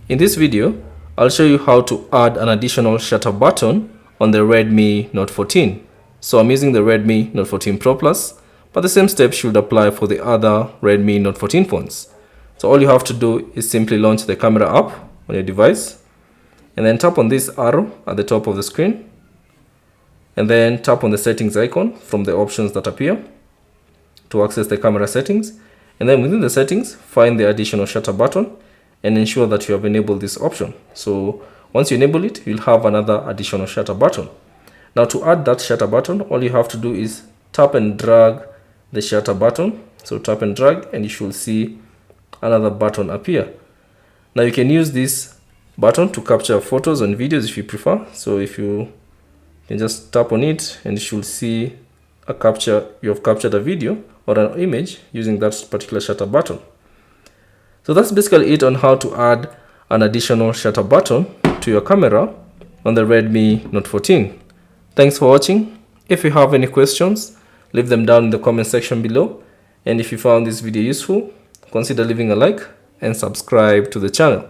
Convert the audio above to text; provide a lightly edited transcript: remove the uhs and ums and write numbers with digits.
In this video, I'll show you how to add an additional shutter button on the Redmi Note 14. So I'm using the Redmi Note 14 Pro Plus, but the same steps should apply for the other Redmi Note 14 phones. So all you have to do is simply launch the camera app on your device, and then tap on this arrow at the top of the screen, and then tap on the settings icon from the options that appear to access the camera settings. And then within the settings, find the additional shutter button and ensure that you have enabled this option. So once you enable it, you'll have another additional shutter button. Now to add that shutter button, all you have to do is tap and drag the shutter button. So tap and drag and you should see another button appear. Now you can use this button to capture photos and videos if you prefer. So if you can just tap on it and you should see you have captured a video or an image using that particular shutter button. So that's basically it on how to add an additional shutter button to your camera on the Redmi Note 14. Thanks for watching. If you have any questions, leave them down in the comment section below. And if you found this video useful, consider leaving a like and subscribe to the channel.